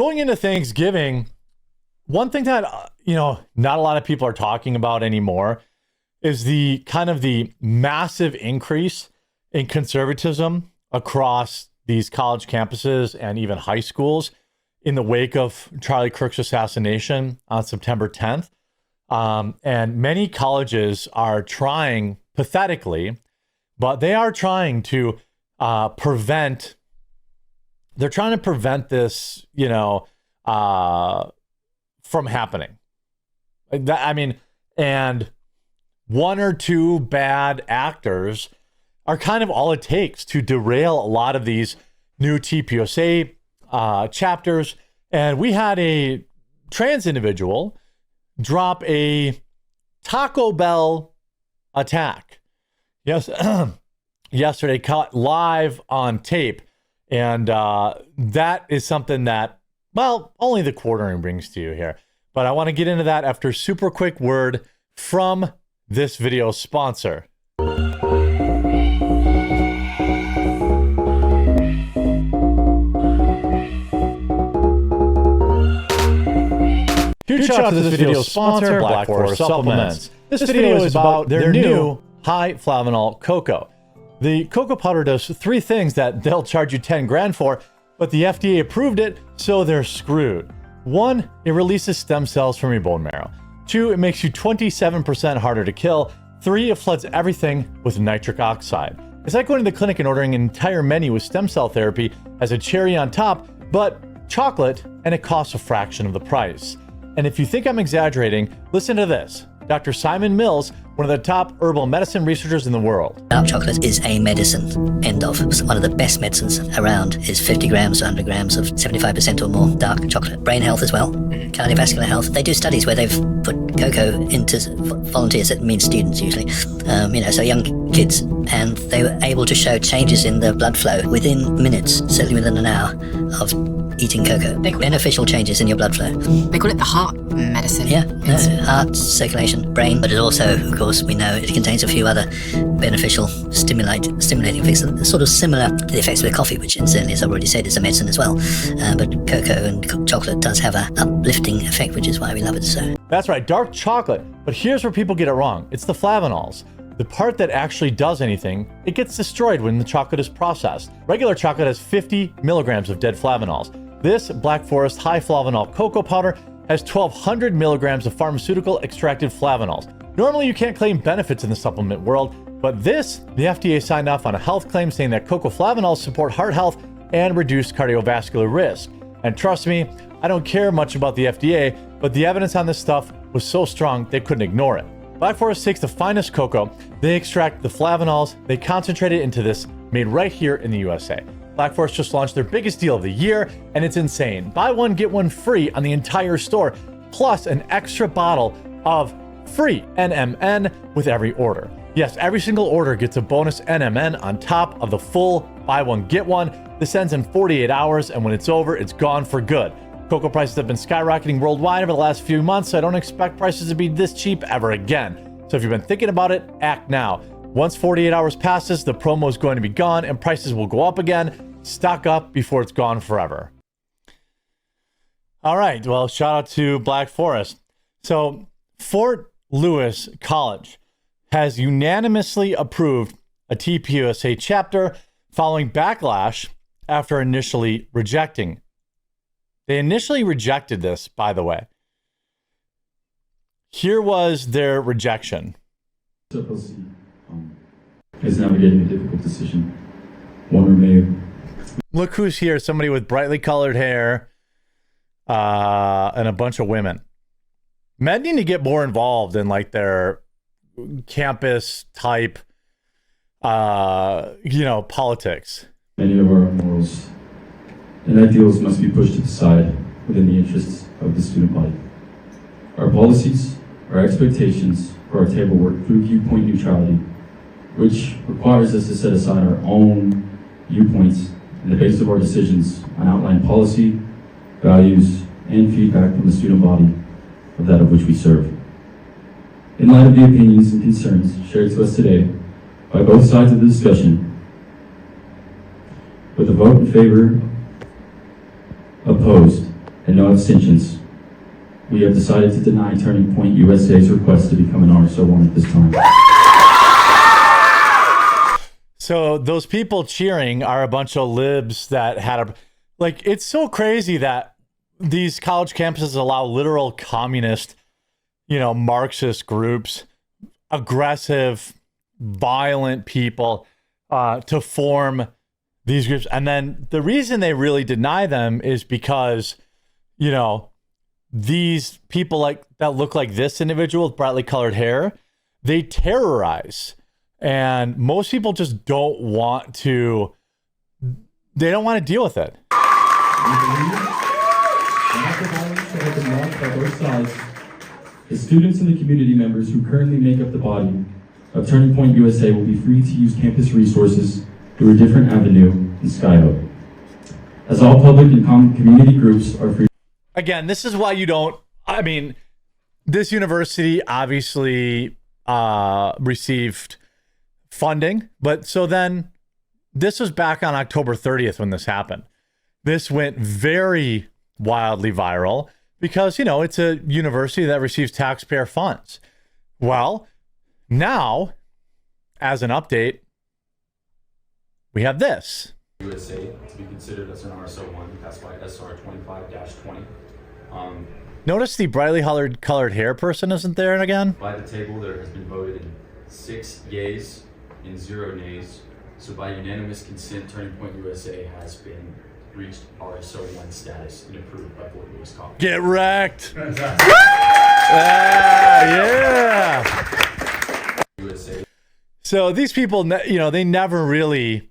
Going into Thanksgiving, one thing that, not a lot of people are talking about anymore is the kind of the massive increase in conservatism across these college campuses and even high schools in the wake of Charlie Kirk's assassination on September 10th. And many colleges are trying, pathetically, but they are trying to prevent this, from happening. And one or two bad actors are kind of all it takes to derail a lot of these new TPUSA chapters. And we had a trans individual drop a Taco Bell attack. Yes, yesterday, caught live on tape. And that is something that, well, only the quartering brings to you here. But I want to get into that after a super quick word from this video sponsor. Huge shout out to this video sponsor, Black Forest Supplements. This video is about their new high flavanol cocoa. The cocoa powder does three things that they'll charge you 10 grand for, but the FDA approved it, so they're screwed. 1, it releases stem cells from your bone marrow. 2, it makes you 27% harder to kill. 3, it floods everything with nitric oxide. It's like going to the clinic and ordering an entire menu with stem cell therapy as a cherry on top, but chocolate, and it costs a fraction of the price. And if you think I'm exaggerating, listen to this. Dr. Simon Mills, one of the top herbal medicine researchers in the world. Dark chocolate is a medicine, end of. One of the best medicines around is 50 grams, 100 grams of 75% or more dark chocolate. Brain health as well, cardiovascular health. They do studies where they've put cocoa into volunteers, that means students usually, so young kids, and they were able to show changes in the blood flow within minutes, certainly within an hour of eating cocoa. Beneficial changes in your blood flow. They call it the heart medicine. Yeah, heart, circulation, brain, but it also, of course, we know it contains a few other beneficial stimulating effects, sort of similar to the effects of coffee, which incidentally, as I've already said, is a medicine as well. But cocoa and chocolate does have an uplifting effect, which is why we love it so. That's right, dark chocolate. But here's where people get it wrong. It's the flavanols. The part that actually does anything, it gets destroyed when the chocolate is processed. Regular chocolate has 50 milligrams of dead flavanols. This Black Forest high flavanol cocoa powder has 1,200 milligrams of pharmaceutical extracted flavanols. Normally, you can't claim benefits in the supplement world, but the FDA signed off on a health claim saying that cocoa flavanols support heart health and reduce cardiovascular risk. And trust me, I don't care much about the FDA, but the evidence on this stuff was so strong they couldn't ignore it. Black Forest takes the finest cocoa, they extract the flavanols, they concentrate it into this made right here in the USA. Black Forest just launched their biggest deal of the year, and it's insane. Buy one, get one free on the entire store, plus an extra bottle of free NMN with every order. Yes, every single order gets a bonus NMN on top of the full buy one, get one. This ends in 48 hours, and when it's over, it's gone for good. Cocoa prices have been skyrocketing worldwide over the last few months, so I don't expect prices to be this cheap ever again. So if you've been thinking about it, act now. Once 48 hours passes, the promo is going to be gone and prices will go up again. Stock up before it's gone forever. All right, well, shout out to Black Forest. So Fort Lewis College has unanimously approved a TPUSA chapter following backlash after initially rejecting. They initially rejected this, by the way. Here was their rejection. TPUSA is navigating a difficult decision. One remain. Look who's here, somebody with brightly colored hair and a bunch of women. Men need to get more involved in like their campus type, politics. Many of our morals and ideals must be pushed to the side within the interests of the student body. Our policies, our expectations for our table work through viewpoint neutrality, which requires us to set aside our own viewpoints and the basis of our decisions on outline policy, values, and feedback from the student body of that of which we serve. In light of the opinions and concerns shared to us today by both sides of the discussion, with a vote in favor, opposed, and no abstentions, we have decided to deny Turning Point USA's request to become an RSO1 at this time. So those people cheering are a bunch of libs that had a, like, it's so crazy that these college campuses allow literal communist, Marxist groups, aggressive, violent people to form these groups. And then the reason they really deny them is because, these people that look like this individual with brightly colored hair, they terrorize. And most people just don't want to deal with it. The students and the community members who currently make up the body of Turning Point USA will be free to use campus resources through a different avenue in Skyhook. As all public and community groups are free. Again, this is why this university obviously received funding, but so then this was back on October 30th when this happened. This went very wildly viral because, it's a university that receives taxpayer funds. Well, now, as an update, we have this. USA to be considered as an RSO1, passed by SR 25-20. Notice the brightly colored hair person isn't there again? By the table, there has been voted in 6 yeas and 0 nays. So by unanimous consent, Turning Point USA has been reached RSO1 status and approved by Fort Lewis College. Get wrecked. Yeah. USA. So these people, they never really,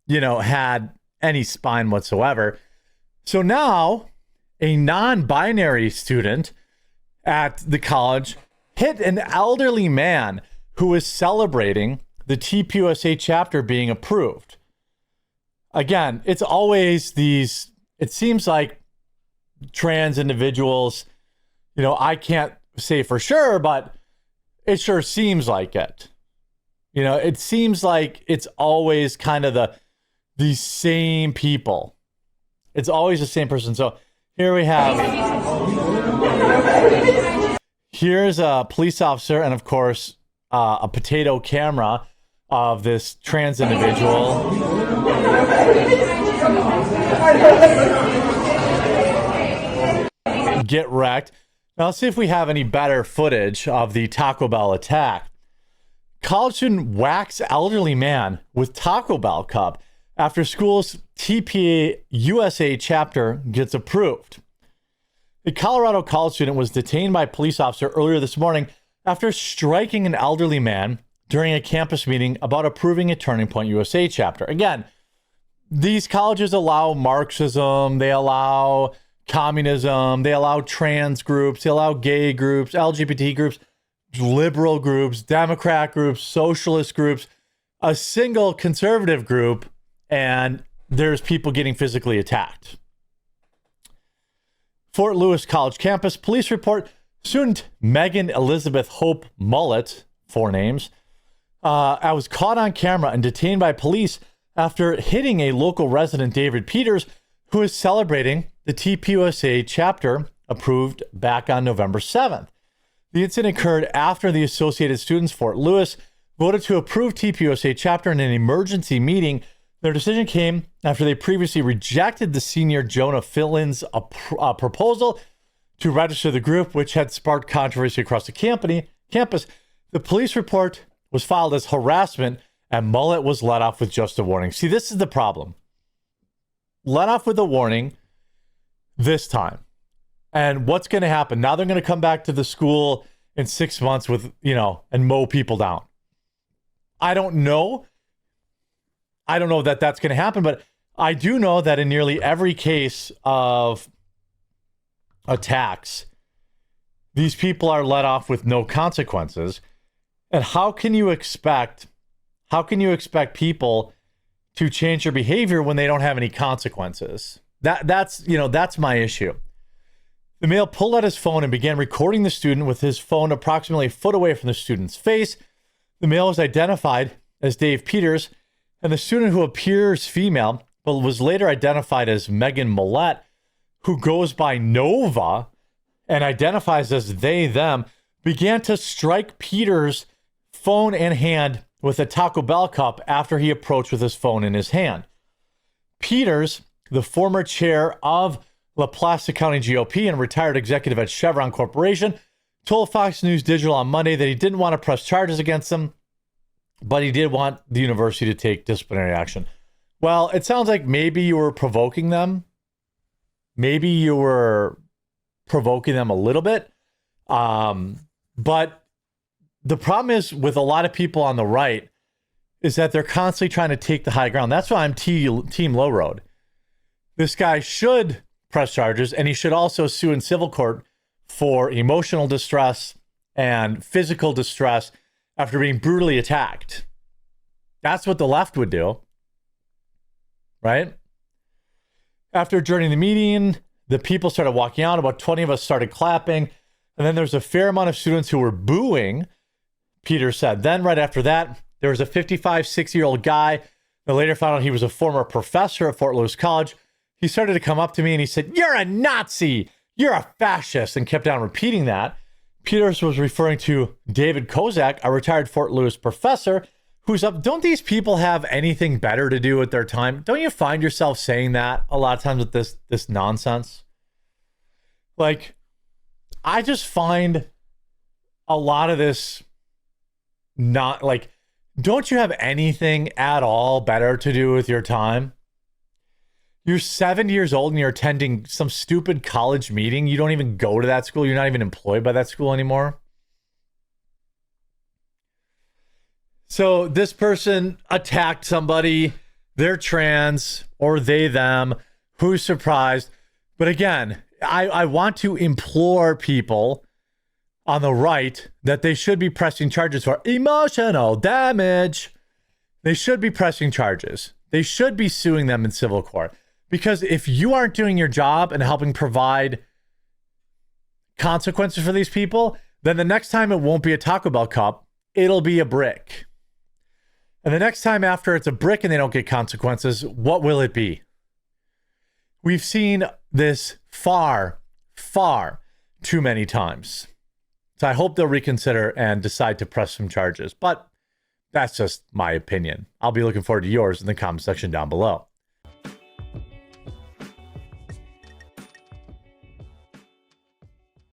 had any spine whatsoever. So now a non-binary student at the college hit an elderly man who was celebrating the TPUSA chapter being approved. Again, it's always these, it seems like trans individuals, I can't say for sure, but it sure seems like it. It seems like it's always kind of the same people. It's always the same person. So here we have, here's a police officer and of course a potato camera of this trans individual. Get wrecked. Now let's see if we have any better footage of the Taco Bell attack. College student whacks elderly man with Taco Bell cup after school's TPUSA chapter gets approved. A Colorado college student was detained by a police officer earlier this morning after striking an elderly man during a campus meeting about approving a Turning Point USA chapter. Again, these colleges allow Marxism, they allow communism, they allow trans groups, they allow gay groups, LGBT groups, liberal groups, Democrat groups, socialist groups, a single conservative group, and there's people getting physically attacked. Fort Lewis College campus police report student Megan Elizabeth Hope Mullet, 4 names, I was caught on camera and detained by police after hitting a local resident, David Peters, who is celebrating the TPUSA chapter approved back on November 7th. The incident occurred after the Associated Students Fort Lewis voted to approve TPUSA chapter in an emergency meeting. Their decision came after they previously rejected the senior Jonah Fillin's proposal to register the group, which had sparked controversy across the campus. The police report was filed as harassment, and Mullet was let off with just a warning. See, this is the problem. Let off with a warning this time. And what's going to happen? Now they're going to come back to the school in 6 months with, and mow people down. I don't know that that's going to happen, but I do know that in nearly every case of attacks, these people are let off with no consequences. And how can you expect people to change their behavior when they don't have any consequences? That's my issue. The male pulled out his phone and began recording the student with his phone approximately a foot away from the student's face. The male was identified as Dave Peters, and the student, who appears female but was later identified as Megan Millette, who goes by Nova and identifies as they, them, began to strike Peter's phone and hand with a Taco Bell cup after he approached with his phone in his hand. Peters, the former chair of LaPlace County GOP and retired executive at Chevron Corporation, told Fox News Digital on Monday that he didn't want to press charges against them, but he did want the university to take disciplinary action. Well, it sounds like maybe you were provoking them. Maybe you were provoking them a little bit. But the problem is with a lot of people on the right is that they're constantly trying to take the high ground. That's why I'm team low road. This guy should press charges, and he should also sue in civil court for emotional distress and physical distress after being brutally attacked. That's what the left would do, right? After adjourning the meeting, the people started walking out. About 20 of us started clapping. And then there's a fair amount of students who were booing, Peter said. Then right after that, there was a 55, 60-year-old guy that later found out he was a former professor at Fort Lewis College. He started to come up to me and he said, "You're a Nazi, you're a fascist," and kept on repeating that. Peters was referring to David Kozak, a retired Fort Lewis professor, who's up. Don't these people have anything better to do with their time? Don't you find yourself saying that a lot of times with this nonsense? Like, I just find a lot of this not like, don't you have anything at all better to do with your time? You're 70 years old and you're attending some stupid college meeting. You don't even go to that school. You're not even employed by that school anymore. So this person attacked somebody, they're trans or they, them, who's surprised? But again, I want to implore people on the right that they should be pressing charges for emotional damage. They should be pressing charges. They should be suing them in civil court. Because if you aren't doing your job and helping provide consequences for these people, then the next time it won't be a Taco Bell cup, it'll be a brick. And the next time after it's a brick and they don't get consequences, what will it be? We've seen this far, far too many times. So I hope they'll reconsider and decide to press some charges. But that's just my opinion. I'll be looking forward to yours in the comment section down below.